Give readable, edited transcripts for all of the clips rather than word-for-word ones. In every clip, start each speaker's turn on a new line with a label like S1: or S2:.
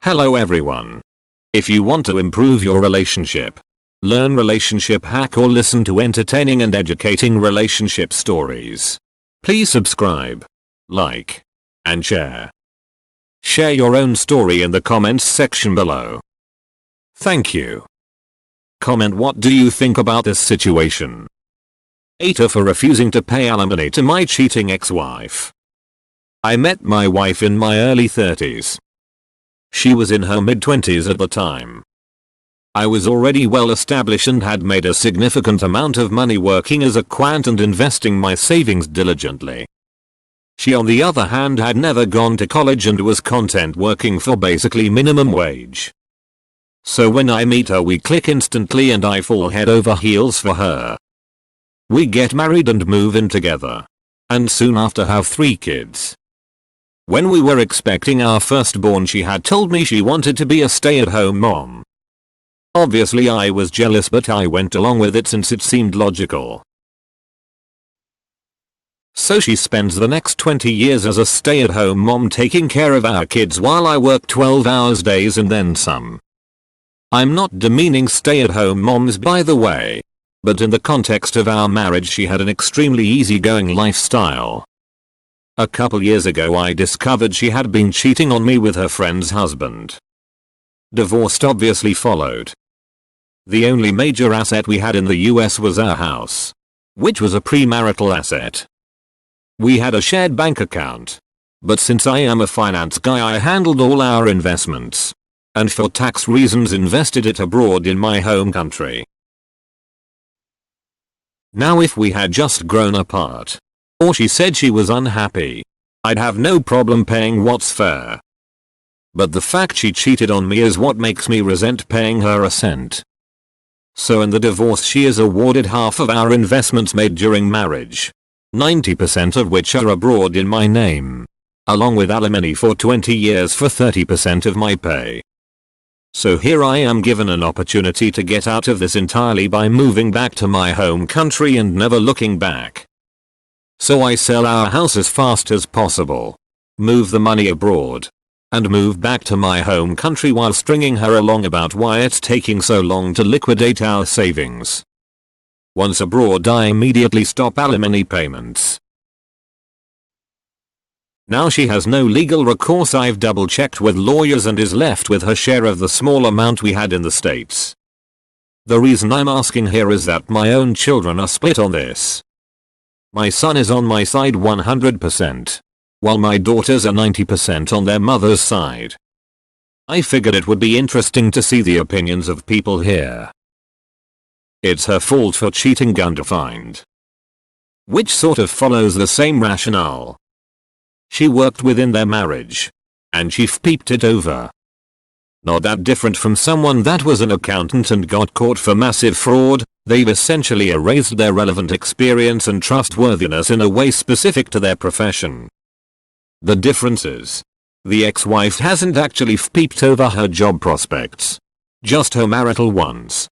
S1: Hello everyone. If you want to improve your relationship, learn relationship hack or listen to entertaining and educating relationship stories, please subscribe, like, and share. Share your own story in the comments section below. Thank you. Comment what do you think about this situation. AITA for refusing to pay alimony to my cheating ex-wife. I met my wife in my early 30s. She was in her mid-20s at the time. I was already well established and had made a significant amount of money working as a quant and investing my savings diligently. She on the other hand had never gone to college and was content working for basically minimum wage. So when I meet her we click instantly and I fall head over heels for her. We get married and move in together. And soon after have 3 kids. When we were expecting our firstborn she had told me she wanted to be a stay-at-home mom. Obviously I was jealous but I went along with it since it seemed logical. So she spends the next 20 years as a stay-at-home mom taking care of our kids while I work 12 hours days and then some. I'm not demeaning stay-at-home moms by the way. But in the context of our marriage she had an extremely easygoing lifestyle. A couple years ago I discovered she had been cheating on me with her friend's husband. Divorce obviously followed. The only major asset we had in the US was our house, which was a premarital asset. We had a shared bank account. But since I am a finance guy I handled all our investments. And for tax reasons invested it abroad in my home country. Now if we had just grown apart, or she said she was unhappy, I'd have no problem paying what's fair. But the fact she cheated on me is what makes me resent paying her a cent. So in the divorce she is awarded half of our investments made during marriage, 90% of which are abroad in my name, along with alimony for 20 years for 30% of my pay. So here I am given an opportunity to get out of this entirely by moving back to my home country and never looking back. So I sell our house as fast as possible, move the money abroad, and move back to my home country while stringing her along about why it's taking so long to liquidate our savings. Once abroad I immediately stop alimony payments. Now she has no legal recourse. I've double checked with lawyers and is left with her share of the small amount we had in the States. The reason I'm asking here is that my own children are split on this. My son is on my side 100%, while my daughters are 90% on their mother's side. I figured it would be interesting to see the opinions of people here. It's her fault for cheating undefined. Which sort of follows the same rationale. She worked within their marriage. And she peeped it over. Not that different from someone that was an accountant and got caught for massive fraud. They've essentially erased their relevant experience and trustworthiness in a way specific to their profession. The difference is, the ex-wife hasn't actually peeped over her job prospects. Just her marital ones.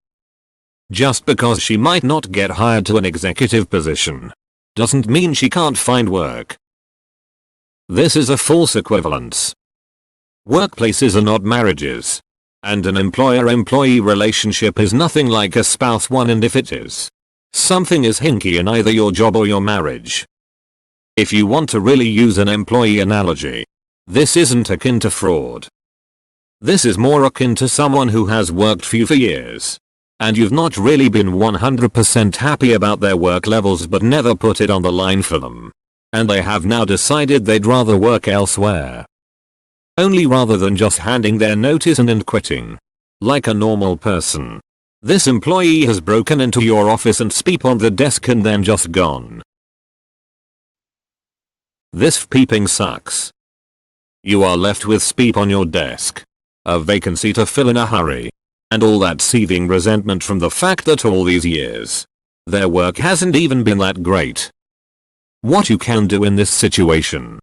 S1: Just because she might not get hired to an executive position, doesn't mean she can't find work. This is a false equivalence. Workplaces are not marriages. And an employer-employee relationship is nothing like a spouse one, and if it is, something is hinky in either your job or your marriage. If you want to really use an employee analogy, this isn't akin to fraud. This is more akin to someone who has worked for you for years, and you've not really been 100% happy about their work levels but never put it on the line for them. And they have now decided they'd rather work elsewhere. Only rather than just handing their notice and quitting. Like a normal person. This employee has broken into your office and peeped on the desk and then just gone. This peeping sucks. You are left with peep on your desk. A vacancy to fill in a hurry. And all that seething resentment from the fact that all these years, their work hasn't even been that great. What you can do in this situation.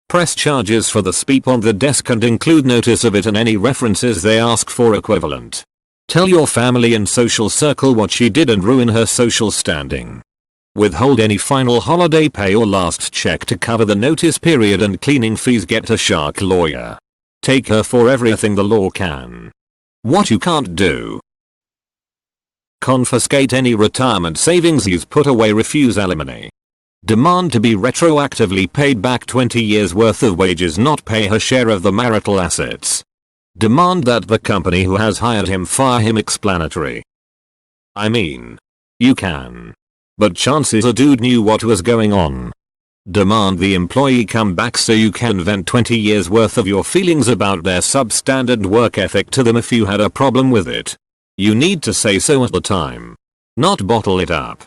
S1: Press charges for the peep on the desk and include notice of it and any references they ask for equivalent. Tell your family and social circle what she did and ruin her social standing. Withhold any final holiday pay or last check to cover the notice period and cleaning fees. Get a shark lawyer. Take her for everything the law can. What you can't do: confiscate any retirement savings he's put away, refuse alimony, demand to be retroactively paid back 20 years worth of wages, not pay her share of the marital assets, demand that the company who has hired him fire him. Explanatory. I mean, you can. But chances are dude knew what was going on. Demand the employee come back so you can vent 20 years worth of your feelings about their substandard work ethic to them if you had a problem with it. You need to say so at the time, not bottle it up.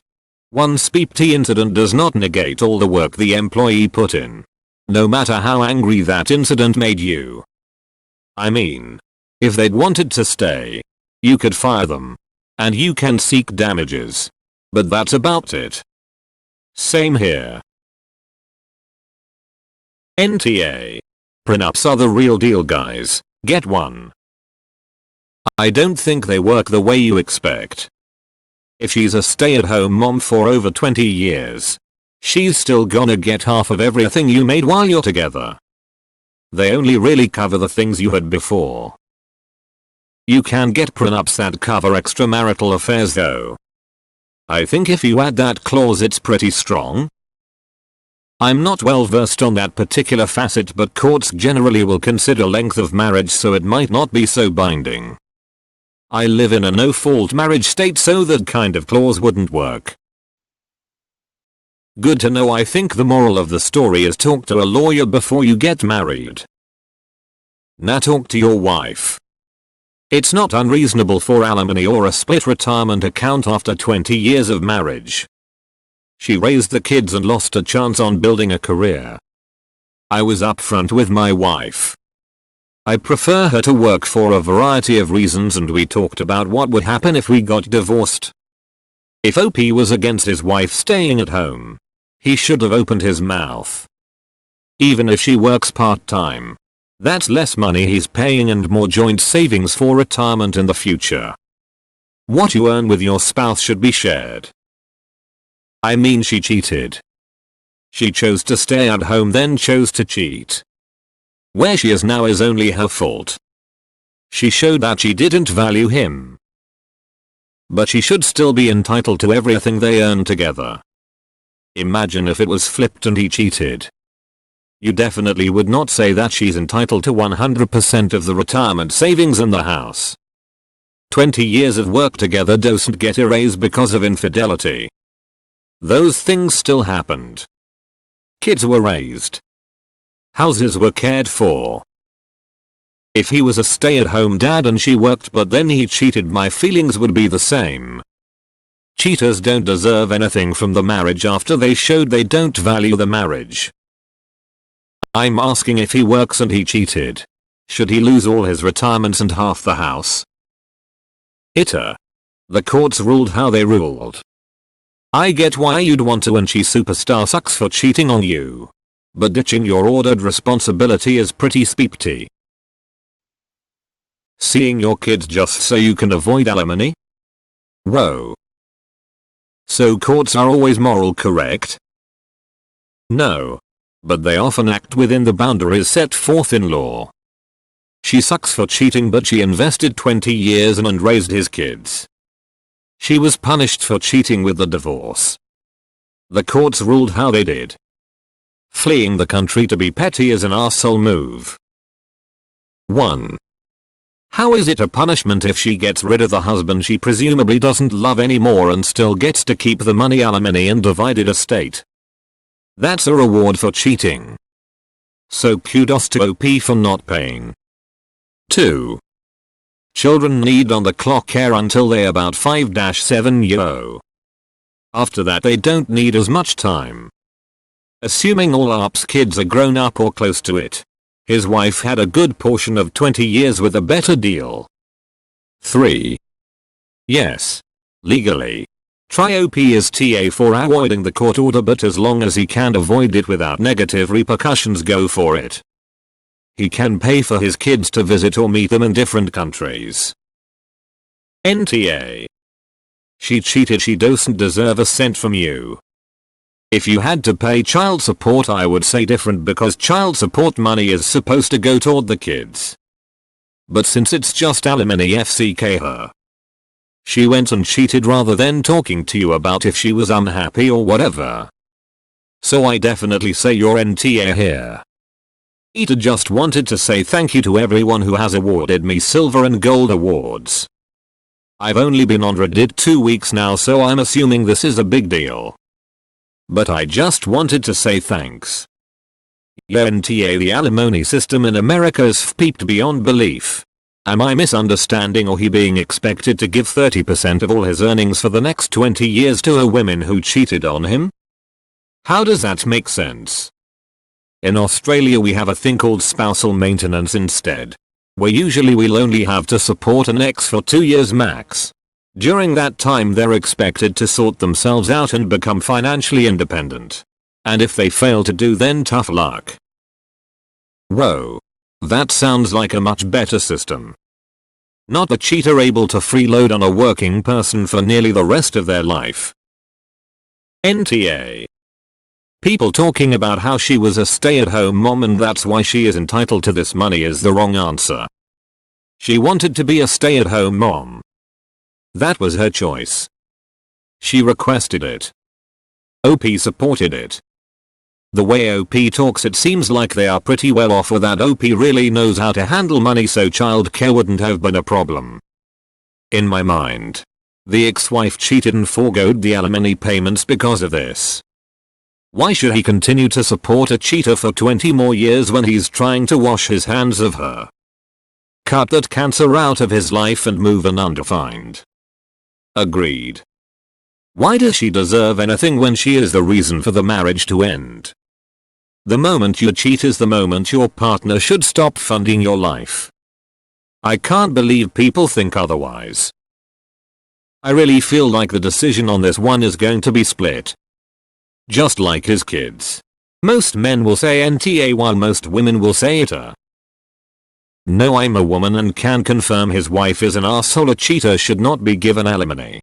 S1: One speepty incident does not negate all the work the employee put in, no matter how angry that incident made you. I mean, if they'd wanted to stay, you could fire them, and you can seek damages. But that's about it. Same here. NTA. Prenups are the real deal, guys. Get one. I don't think they work the way you expect. If she's a stay-at-home mom for over 20 years, she's still gonna get half of everything you made while you're together. They only really cover the things you had before. You can get prenups that cover extramarital affairs though. I think if you add that clause it's pretty strong. I'm not well versed on that particular facet, but courts generally will consider length of marriage, so it might not be so binding. I live in a no-fault marriage state, so that kind of clause wouldn't work. Good to know. I think the moral of the story is talk to a lawyer before you get married. Now talk to your wife. It's not unreasonable for alimony or a split retirement account after 20 years of marriage. She raised the kids and lost a chance on building a career. I was upfront with my wife. I prefer her to work for a variety of reasons, and we talked about what would happen if we got divorced. If OP was against his wife staying at home, he should have opened his mouth. Even if she works part-time, that's less money he's paying and more joint savings for retirement in the future. What you earn with your spouse should be shared. I mean, she cheated. She chose to stay at home, then chose to cheat. Where she is now is only her fault. She showed that she didn't value him. But she should still be entitled to everything they earn together. Imagine if it was flipped and he cheated. You definitely would not say that she's entitled to 100% of the retirement savings in the house. 20 years of work together doesn't get erased because of infidelity. Those things still happened. Kids were raised. Houses were cared for. If he was a stay-at-home dad and she worked but then he cheated, my feelings would be the same. Cheaters don't deserve anything from the marriage after they showed they don't value the marriage. I'm asking, if he works and he cheated, should he lose all his retirements and half the house? AITA. The courts ruled how they ruled. I get why you'd want to, and she superstar sucks for cheating on you. But ditching your ordered responsibility is pretty speepty. Seeing your kids just so you can avoid alimony? Whoa. So courts are always moral correct? No. But they often act within the boundaries set forth in law. She sucks for cheating, but she invested 20 years in and raised his kids. She was punished for cheating with the divorce. The courts ruled how they did. Fleeing the country to be petty is an arsehole move. 1. How is it a punishment if she gets rid of the husband she presumably doesn't love anymore and still gets to keep the money, alimony and divided estate? That's a reward for cheating. So kudos to OP for not paying. 2. Children need on the clock care until they're about 5-7 years old. After that they don't need as much time. Assuming all Arp's kids are grown up or close to it, his wife had a good portion of 20 years with a better deal. 3. Yes. Legally. Try OP as TA for avoiding the court order, but as long as he can avoid it without negative repercussions, go for it. He can pay for his kids to visit or meet them in different countries. NTA. She cheated, she doesn't deserve a cent from you. If you had to pay child support, I would say different, because child support money is supposed to go toward the kids. But since it's just alimony, FCK her. She went and cheated rather than talking to you about if she was unhappy or whatever. So I definitely say you're NTA here. AITA just wanted to say thank you to everyone who has awarded me silver and gold awards. I've only been on Reddit 2 weeks now, so I'm assuming this is a big deal. But I just wanted to say thanks. Yeah, NTA, the alimony system in America is f***ed beyond belief. Am I misunderstanding, or he being expected to give 30% of all his earnings for the next 20 years to a woman who cheated on him? How does that make sense? In Australia we have a thing called spousal maintenance instead, where usually we'll only have to support an ex for 2 years max. During that time they're expected to sort themselves out and become financially independent. And if they fail to do, then tough luck. Whoa. That sounds like a much better system. Not the cheater able to freeload on a working person for nearly the rest of their life. NTA. People talking about how she was a stay-at-home mom and that's why she is entitled to this money is the wrong answer. She wanted to be a stay-at-home mom. That was her choice. She requested it. OP supported it. The way OP talks, it seems like they are pretty well off, or that OP really knows how to handle money, so childcare wouldn't have been a problem. In my mind, the ex-wife cheated and forgoed the alimony payments because of this. Why should he continue to support a cheater for 20 more years when he's trying to wash his hands of her? Cut that cancer out of his life and move on undefined. Agreed. Why does she deserve anything when she is the reason for the marriage to end? The moment you cheat is the moment your partner should stop funding your life. I can't believe people think otherwise. I really feel like the decision on this one is going to be split. Just like his kids. Most men will say NTA while most women will say AITA. No, I'm a woman and can confirm his wife is an asshole. A cheater should not be given alimony.